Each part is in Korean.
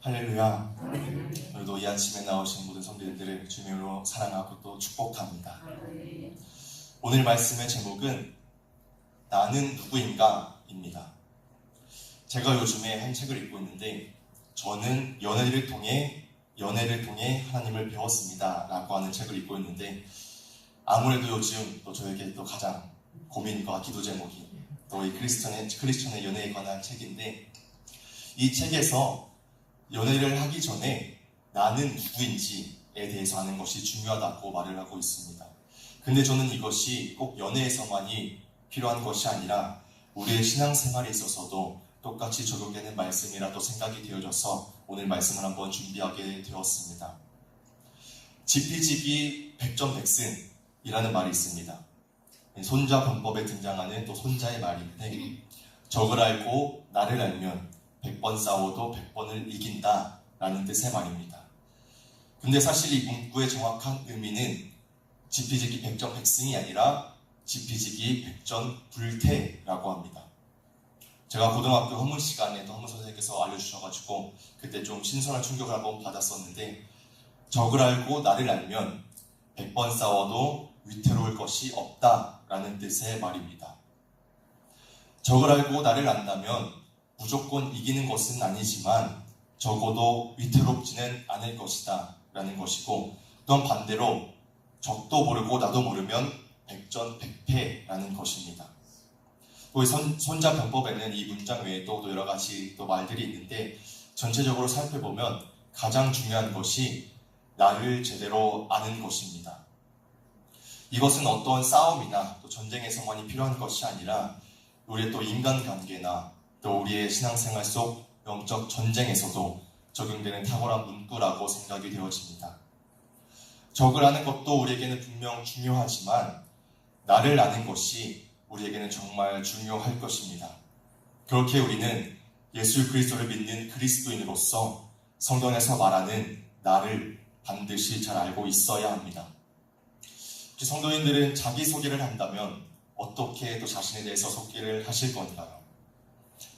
할렐루야. 오늘도 이 아침에 나오신 모든 성도님들을 주님으로 사랑하고 또 축복합니다. 오늘 말씀의 제목은 나는 누구인가 입니다. 제가 요즘에 한 책을 읽고 있는데 저는 연애를 통해 하나님을 배웠습니다 라고 하는 책을 읽고 있는데, 아무래도 요즘 또 저에게 또 가장 고민과 기도 제목이 또 이 크리스천의 연애에 관한 책인데, 이 책에서 연애를 하기 전에 나는 누구인지에 대해서 아는 것이 중요하다고 말을 하고 있습니다. 근데 저는 이것이 꼭 연애에서만이 필요한 것이 아니라 우리의 신앙생활에 있어서도 똑같이 적용되는 말씀이라도 생각이 되어져서 오늘 말씀을 한번 준비하게 되었습니다. 지피지기 백전백승이라는 말이 있습니다. 손자 병법에 등장하는 또 손자의 말인데, 적을 알고 나를 알면 100번 싸워도 100번을 이긴다 라는 뜻의 말입니다. 근데 사실 이 문구의 정확한 의미는 지피지기 백전백승이 아니라 지피지기 백전불태라고 합니다. 제가 고등학교 헌문 시간에 또 헌문 선생님께서 알려주셔가지고 그때 좀 신선한 충격을 한번 받았었는데, 적을 알고 나를 알면 100번 싸워도 위태로울 것이 없다라는 뜻의 말입니다. 적을 알고 나를 안다면 무조건 이기는 것은 아니지만 적어도 위태롭지는 않을 것이다 라는 것이고, 또한 반대로 적도 모르고 나도 모르면 백전백패라는 것입니다. 또 이 손자 병법에는 이 문장 외에도 또 여러 가지 또 말들이 있는데, 전체적으로 살펴보면 가장 중요한 것이 나를 제대로 아는 것입니다. 이것은 어떠한 싸움이나 또 전쟁에서만이 필요한 것이 아니라 우리의 또 인간관계나 또 우리의 신앙생활 속 영적 전쟁에서도 적용되는 탁월한 문구라고 생각이 되어집니다. 적을 아는 것도 우리에게는 분명 중요하지만 나를 아는 것이 우리에게는 정말 중요할 것입니다. 그렇게 우리는 예수 그리스도를 믿는 그리스도인으로서 성경에서 말하는 나를 반드시 잘 알고 있어야 합니다. 성도인들은 자기소개를 한다면 어떻게 또 자신에 대해서 소개를 하실 건가요?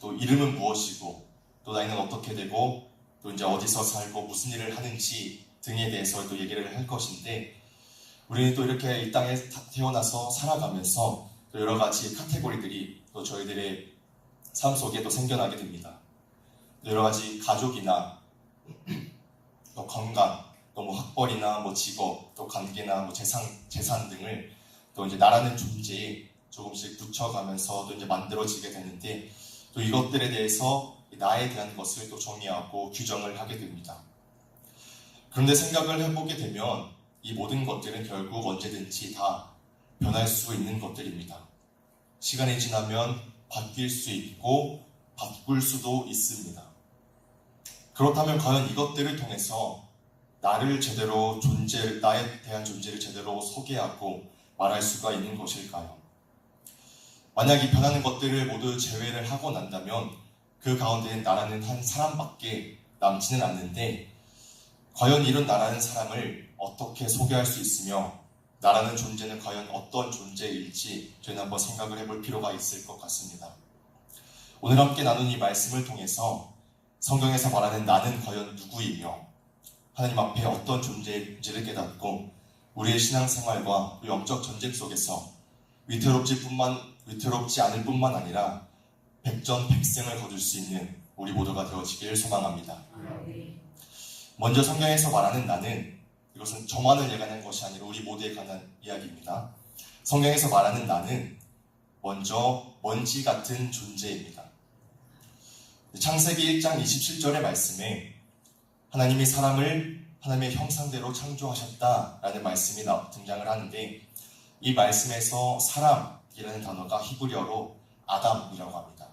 또 이름은 무엇이고, 또 나이는 어떻게 되고, 또 이제 어디서 살고 무슨 일을 하는지 등에 대해서 또 얘기를 할 것인데, 우리는 또 이렇게 이 땅에 태어나서 살아가면서 또 여러 가지 카테고리들이 또 저희들의 삶 속에 또 생겨나게 됩니다. 여러 가지 가족이나 또 건강, 또 뭐 학벌이나 뭐 직업, 또 관계나 뭐 재산 등을 또 이제 나라는 존재에 조금씩 붙여가면서 또 이제 만들어지게 되는데, 또 이것들에 대해서 나에 대한 것을 또 정의하고 규정을 하게 됩니다. 그런데 생각을 해보게 되면 이 모든 것들은 결국 언제든지 다 변할 수 있는 것들입니다. 시간이 지나면 바뀔 수 있고 바꿀 수도 있습니다. 그렇다면 과연 이것들을 통해서 나에 대한 존재를 제대로 소개하고 말할 수가 있는 것일까요? 만약 이 변하는 것들을 모두 제외를 하고 난다면 그 가운데는 나라는 한 사람밖에 남지는 않는데, 과연 이런 나라는 사람을 어떻게 소개할 수 있으며 나라는 존재는 과연 어떤 존재일지 저희는 한번 생각을 해볼 필요가 있을 것 같습니다. 오늘 함께 나눈 이 말씀을 통해서 성경에서 말하는 나는 과연 누구이며 하나님 앞에 어떤 존재인지를 깨닫고 우리의 신앙생활과 영적 전쟁 속에서 위태롭지 않을 뿐만 아니라 백전백승을 거둘 수 있는 우리 모두가 되어지길 소망합니다. 먼저 성경에서 말하는 나는, 이것은 저만을 얘기하는 것이 아니라 우리 모두에 관한 이야기입니다. 성경에서 말하는 나는 먼저 먼지 같은 존재입니다. 창세기 1장 27절의 말씀에 하나님이 사람을 하나님의 형상대로 창조하셨다라는 말씀이 등장을 하는데, 이 말씀에서 사람이라는 단어가 히브리어로 아담이라고 합니다.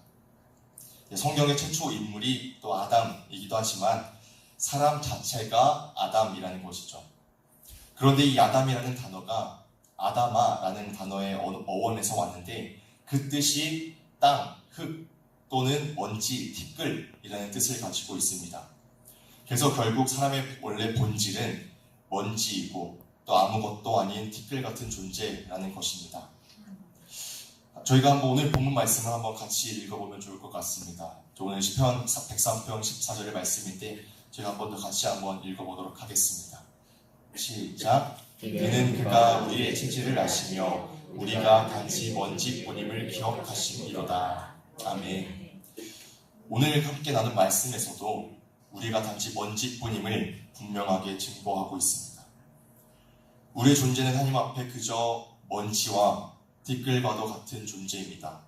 성경의 최초 인물이 또 아담이기도 하지만 사람 자체가 아담이라는 것이죠. 그런데 이 아담이라는 단어가 아다마라는 단어의 어원에서 왔는데, 그 뜻이 땅, 흙 또는 먼지, 티끌이라는 뜻을 가지고 있습니다. 그래서 결국 사람의 원래 본질은 먼지이고 또 아무것도 아닌 티끌 같은 존재라는 것입니다. 저희가 한번 오늘 본문 말씀을 한번 같이 읽어보면 좋을 것 같습니다. 오늘 시편 103편 14절의 말씀인데, 제가 한 번 더 같이 한번 읽어보도록 하겠습니다. 시작. 이는 그가 우리의 체질을 아시며 우리가 단지 먼지뿐임을 기억하심이로다. 아멘. 오늘 함께 나눈 말씀에서도 우리가 단지 먼지뿐임을 분명하게 증거하고 있습니다. 우리의 존재는 하나님 앞에 그저 먼지와 티끌과도 같은 존재입니다.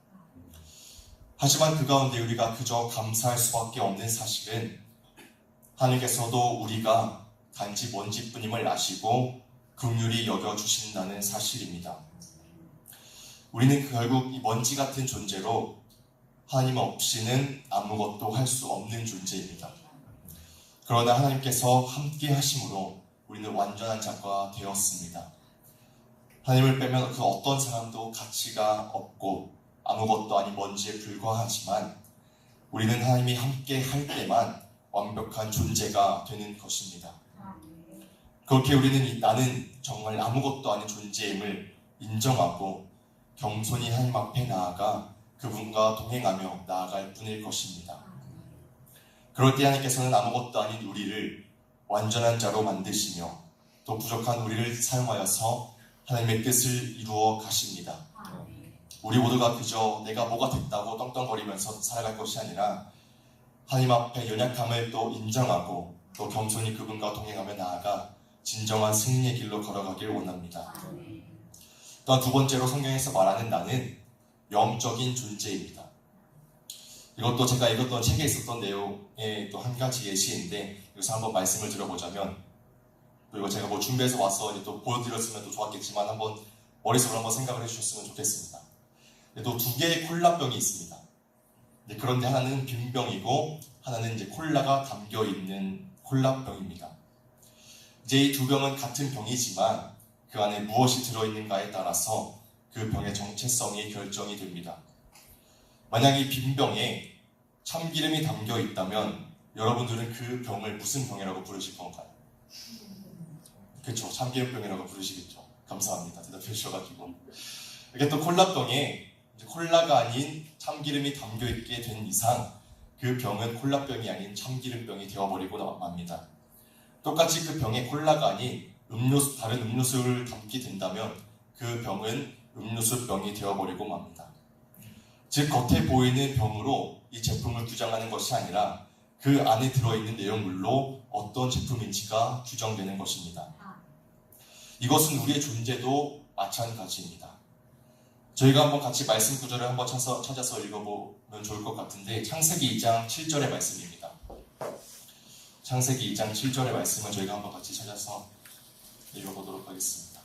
하지만 그 가운데 우리가 그저 감사할 수밖에 없는 사실은 하나님께서도 우리가 단지 먼지뿐임을 아시고 긍휼히 여겨주신다는 사실입니다. 우리는 결국 이 먼지 같은 존재로 하나님 없이는 아무것도 할 수 없는 존재입니다. 그러나 하나님께서 함께 하심으로 우리는 완전한 자가 되었습니다. 하나님을 빼면 그 어떤 사람도 가치가 없고 아무것도 아닌 먼지에 불과하지만 우리는 하나님이 함께 할 때만 완벽한 존재가 되는 것입니다. 그렇게 우리는 나는 정말 아무것도 아닌 존재임을 인정하고 겸손히 하나님 앞에 나아가 그분과 동행하며 나아갈 뿐일 것입니다. 그럴 때 하나님께서는 아무것도 아닌 우리를 완전한 자로 만드시며 또 부족한 우리를 사용하여서 하나님의 뜻을 이루어 가십니다. 우리 모두가 그저 내가 뭐가 됐다고 떵떵거리면서 살아갈 것이 아니라 하나님 앞에 연약함을 또 인정하고 또 겸손히 그분과 동행하며 나아가 진정한 승리의 길로 걸어가길 원합니다. 또한 두 번째로 성경에서 말하는 나는 영적인 존재입니다. 이것도 제가 읽었던 책에 있었던 내용의 또 한 가지 예시인데 여기서 한번 말씀을 들어보자면 또 이거 제가 준비해서 와서 이제 또 보여드렸으면 또 좋았겠지만 한번 머릿속으로 한번 생각을 해주셨으면 좋겠습니다. 또 두 개의 콜라병이 있습니다. 그런데 하나는 빈 병이고 하나는 이제 콜라가 담겨 있는 콜라병입니다. 이제 이 두 병은 같은 병이지만 그 안에 무엇이 들어있는가에 따라서 그 병의 정체성이 결정이 됩니다. 만약 이 빈 병에 참기름이 담겨 있다면 여러분들은 그 병을 무슨 병이라고 부르실 건가요? 그렇죠. 참기름병이라고 부르시겠죠. 감사합니다. 대답해 주셔가지고. 이게 또 콜라병에 콜라가 아닌 참기름이 담겨 있게 된 이상 그 병은 콜라병이 아닌 참기름병이 되어버리고 맙니다. 똑같이 그 병에 콜라가 아닌 다른 음료수를 담게 된다면 그 병은 음료수병이 되어버리고 맙니다. 즉 겉에 보이는 병으로 이 제품을 규정하는 것이 아니라 그 안에 들어있는 내용물로 어떤 제품인지가 규정되는 것입니다. 이것은 우리의 존재도 마찬가지입니다. 저희가 한번 같이 말씀 구절을 한번 찾아서 읽어보면 좋을 것 같은데 창세기 2장 7절의 말씀입니다. 창세기 2장 7절의 말씀을 저희가 한번 같이 찾아서 읽어보도록 하겠습니다.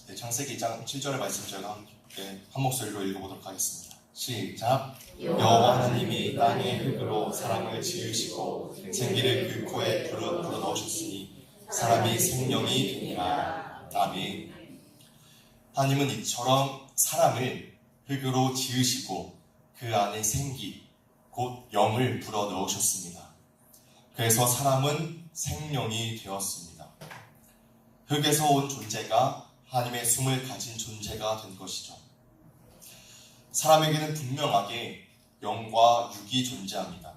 네, 창세기 2장 7절의 말씀 저희가 함께 한 목소리로 읽어보도록 하겠습니다. 시작. 여호와 하나님이 땅의 흙으로 사람을 지으시고 생기를 그 코에 불어 넣으셨으니 사람이 생명이 되니라. 아멘. 하나님은 이처럼 사람을 흙으로 지으시고 그 안에 생기, 곧 영을 불어 넣으셨습니다. 그래서 사람은 생명이 되었습니다. 흙에서 온 존재가 하나님의 숨을 가진 존재가 된 것이죠. 사람에게는 분명하게 영과 육이 존재합니다.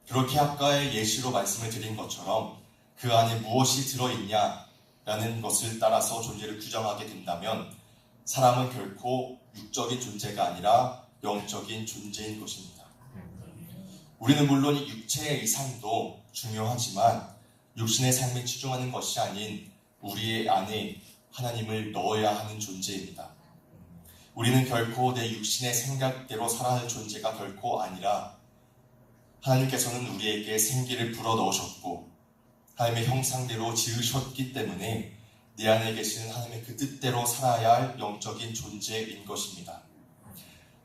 그렇게 아까의 예시로 말씀을 드린 것처럼 그 안에 무엇이 들어있냐라는 것을 따라서 존재를 규정하게 된다면 사람은 결코 육적인 존재가 아니라 영적인 존재인 것입니다. 우리는 물론 이 육체의 삶도 중요하지만 육신의 삶에 치중하는 것이 아닌 우리의 안에 하나님을 넣어야 하는 존재입니다. 우리는 결코 내 육신의 생각대로 살아야 할 존재가 결코 아니라 하나님께서는 우리에게 생기를 불어넣으셨고 하나님의 형상대로 지으셨기 때문에 내 안에 계시는 하나님의 그 뜻대로 살아야 할 영적인 존재인 것입니다.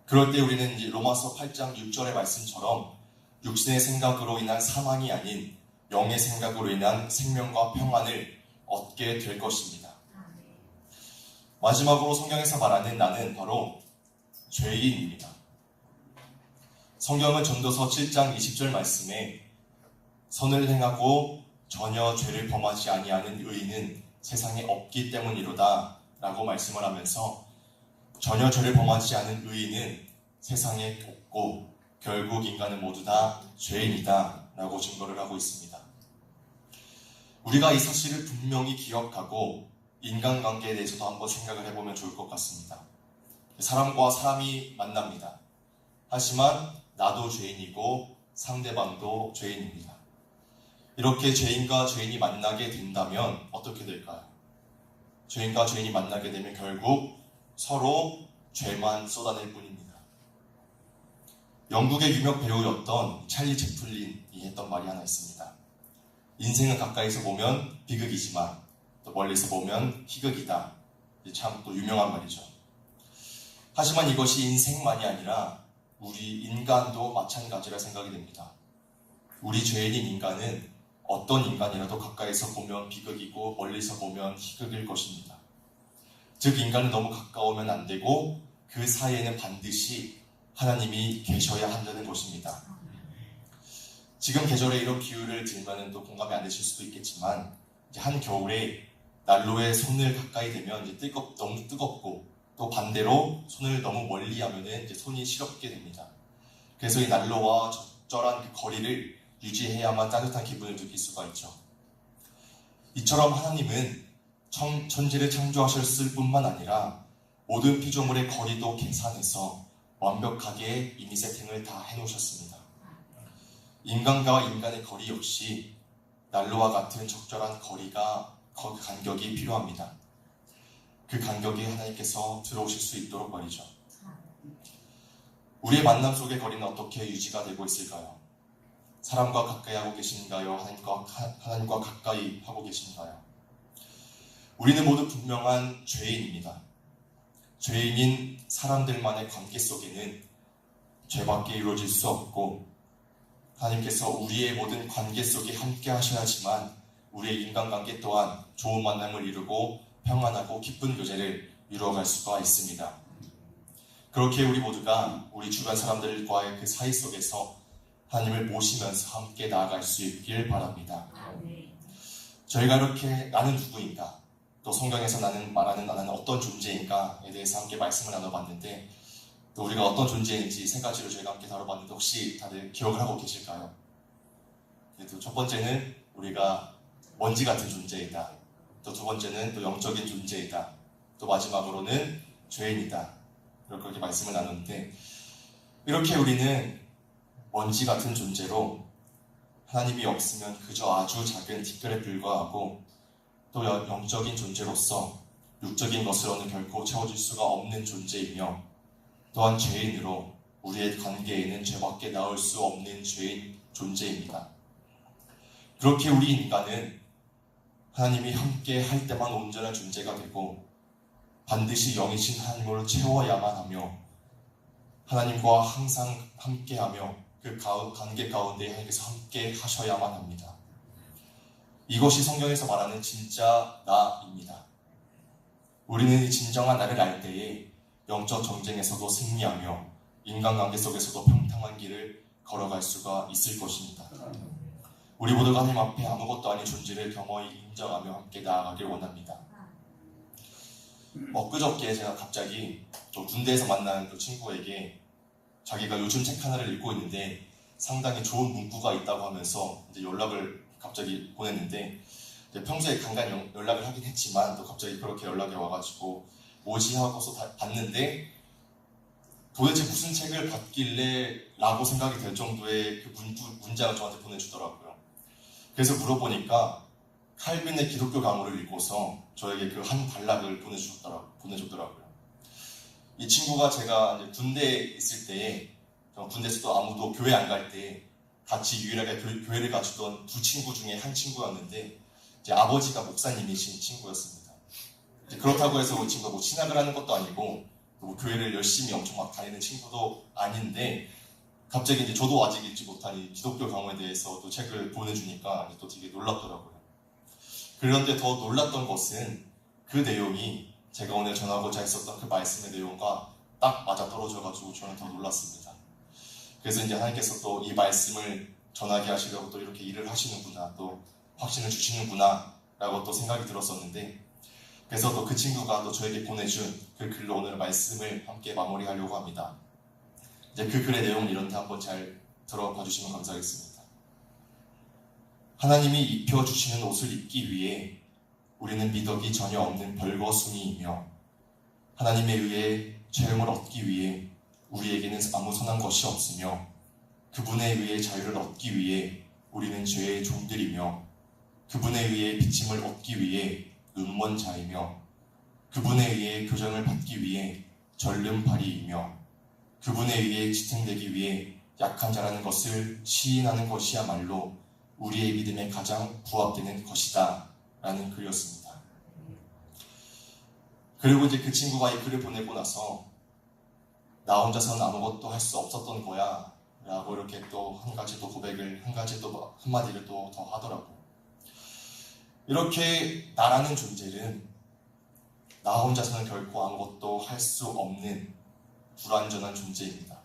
그럴 때 우리는 이제 로마서 8장 6절의 말씀처럼 육신의 생각으로 인한 사망이 아닌 영의 생각으로 인한 생명과 평안을 얻게 될 것입니다. 마지막으로 성경에서 말하는 나는 바로 죄인입니다. 성경은 전도서 7장 20절 말씀에 선을 행하고 전혀 죄를 범하지 아니하는 의인은 세상에 없기 때문이로다 라고 말씀을 하면서 전혀 죄를 범하지 않은 의인은 세상에 없고 결국 인간은 모두 다 죄인이다 라고 증거를 하고 있습니다. 우리가 이 사실을 분명히 기억하고 인간관계에 대해서도 한번 생각을 해보면 좋을 것 같습니다. 사람과 사람이 만납니다. 하지만 나도 죄인이고 상대방도 죄인입니다. 이렇게 죄인과 죄인이 만나게 된다면 어떻게 될까요? 죄인과 죄인이 만나게 되면 결국 서로 죄만 쏟아낼 뿐입니다. 영국의 유명 배우였던 찰리 채플린이 했던 말이 하나 있습니다. 인생은 가까이서 보면 비극이지만 또 멀리서 보면 희극이다. 참 또 유명한 말이죠. 하지만 이것이 인생만이 아니라 우리 인간도 마찬가지라 생각이 됩니다. 우리 죄인인 인간은 어떤 인간이라도 가까이서 보면 비극이고 멀리서 보면 희극일 것입니다. 즉 인간은 너무 가까우면 안 되고 그 사이에는 반드시 하나님이 계셔야 한다는 것입니다. 지금 계절에 이런 비유를 들면 또 공감이 안 되실 수도 있겠지만 이제 한겨울에 난로에 손을 가까이 대면 이제 너무 뜨겁고 또 반대로 손을 너무 멀리 하면은 이제 손이 시렵게 됩니다. 그래서 이 난로와 적절한 그 거리를 유지해야만 따뜻한 기분을 느낄 수가 있죠. 이처럼 하나님은 천지를 창조하셨을 뿐만 아니라 모든 피조물의 거리도 계산해서 완벽하게 이미 세팅을 다 해놓으셨습니다. 인간과 인간의 거리 역시 난로와 같은 적절한 간격이 필요합니다. 그 간격에 하나님께서 들어오실 수 있도록 말이죠. 우리의 만남 속의 거리는 어떻게 유지가 되고 있을까요? 사람과 가까이 하고 계신가요? 하나님과 가까이 하고 계신가요? 우리는 모두 분명한 죄인입니다. 죄인인 사람들만의 관계 속에는 죄밖에 이루어질 수 없고 하나님께서 우리의 모든 관계 속에 함께 하셔야지만 우리의 인간관계 또한 좋은 만남을 이루고 평안하고 기쁜 교제를 이루어갈 수가 있습니다. 그렇게 우리 모두가 우리 주변 사람들과의 그 사이 속에서 하나님을 모시면서 함께 나아갈 수 있길 바랍니다. 저희가 이렇게 나는 누구인가, 또 성경에서 말하는 나는 어떤 존재인가에 대해서 함께 말씀을 나눠봤는데 또 우리가 어떤 존재인지 세 가지로 저희가 함께 다뤄봤는데 혹시 다들 기억을 하고 계실까요? 또 첫 번째는 우리가 먼지 같은 존재이다. 또 두 번째는 또 영적인 존재이다. 또 마지막으로는 죄인이다. 이렇게 말씀을 나눴는데 이렇게 우리는 먼지 같은 존재로 하나님이 없으면 그저 아주 작은 티끌에 불과하고 또 영적인 존재로서 육적인 것으로는 결코 채워질 수가 없는 존재이며 또한 죄인으로 우리의 관계에는 죄밖에 나올 수 없는 죄인 존재입니다. 그렇게 우리 인간은 하나님이 함께 할 때만 온전한 존재가 되고 반드시 영이신 하나님으로 채워야만 하며 하나님과 항상 함께하며 그 관계 가운데 하나님께서 함께 하셔야만 합니다. 이것이 성경에서 말하는 진짜 나입니다. 우리는 이 진정한 나를 알 때에 영적 전쟁에서도 승리하며 인간관계 속에서도 평탄한 길을 걸어갈 수가 있을 것입니다. 우리 모두가 하나님 앞에 아무것도 아닌 존재를 겸허히 인정하며 함께 나아가길 원합니다. 엊그저께 제가 갑자기 또 군대에서 만난 또 친구에게 자기가 요즘 책 하나를 읽고 있는데 상당히 좋은 문구가 있다고 하면서 이제 연락을 갑자기 보냈는데 평소에 간간히 연락을 하긴 했지만 또 갑자기 그렇게 연락이 와가지고 뭐지 하고서 봤는데 도대체 무슨 책을 봤길래 라고 생각이 될 정도의 그 문장을 저한테 보내주더라고요. 그래서 물어보니까 칼빈의 기독교 강호를 읽고서 저에게 그 한 단락을 보내줬더라고요. 이 친구가 제가 이제 군대에 있을 때에 군대에서도 아무도 교회 안 갈 때 같이 유일하게 교회를 가주던 두 친구 중에 한 친구였는데 제 아버지가 목사님이신 친구였습니다. 그렇다고 해서 이 친구가 뭐 신학을 하는 것도 아니고 뭐 교회를 열심히 엄청 막 다니는 친구도 아닌데 갑자기 이제 저도 아직 읽지 못한 이 기독교 강호에 대해서 또 책을 보내주니까 또 되게 놀랍더라고요. 그런데 더 놀랐던 것은 그 내용이 제가 오늘 전하고자 했었던 그 말씀의 내용과 딱 맞아떨어져가지고 저는 더 놀랐습니다. 그래서 이제 하나님께서 또 이 말씀을 전하게 하시려고 또 이렇게 일을 하시는구나, 또 확신을 주시는구나 라고 또 생각이 들었었는데, 그래서 또 그 친구가 또 저에게 보내준 그 글로 오늘 말씀을 함께 마무리하려고 합니다. 이제 그 글의 내용은 이런데 한번 잘 들어봐 주시면 감사하겠습니다. 하나님이 입혀주시는 옷을 입기 위해 우리는 미덕이 전혀 없는 벌거숭이이며, 하나님에 의해 체험을 얻기 위해 우리에게는 아무 선한 것이 없으며, 그분에 의해 자유를 얻기 위해 우리는 죄의 종들이며, 그분에 의해 비침을 얻기 위해 눈먼 자이며, 그분에 의해 교정을 받기 위해 절름발이이며, 그분에 의해 지탱되기 위해 약한 자라는 것을 시인하는 것이야말로 우리의 믿음에 가장 부합되는 것이다 라는 글이었습니다. 그리고 이제 그 친구가 이 글을 보내고 나서 나 혼자서는 아무것도 할 수 없었던 거야 라고 이렇게 또 한 가지 또 고백을, 한 가지 또 한마디를 또 더 하더라고. 이렇게 나라는 존재는 나 혼자서는 결코 아무것도 할 수 없는 불완전한 존재입니다.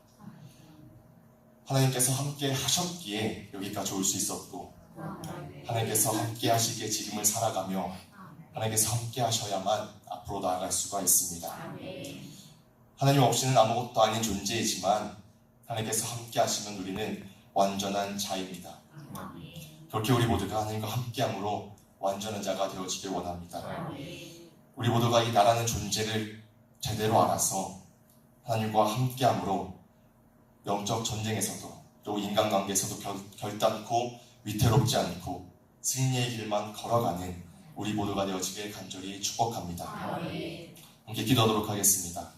하나님께서 함께 하셨기에 여기까지 올 수 있었고, 하나님께서 함께 하시기에 지금을 살아가며, 하나님께서 함께 하셔야만 앞으로 나아갈 수가 있습니다. 하나님 없이는 아무것도 아닌 존재이지만 하나님께서 함께 하시면 우리는 완전한 자입니다. 그렇게 우리 모두가 하나님과 함께함으로 완전한 자가 되어지길 원합니다. 우리 모두가 이 나라는 존재를 제대로 알아서 하나님과 함께함으로 영적 전쟁에서도 또 인간관계에서도 결단코 위태롭지 않고 승리의 길만 걸어가는 우리 모두가 되어지길 간절히 축복합니다. 함께 기도하도록 하겠습니다.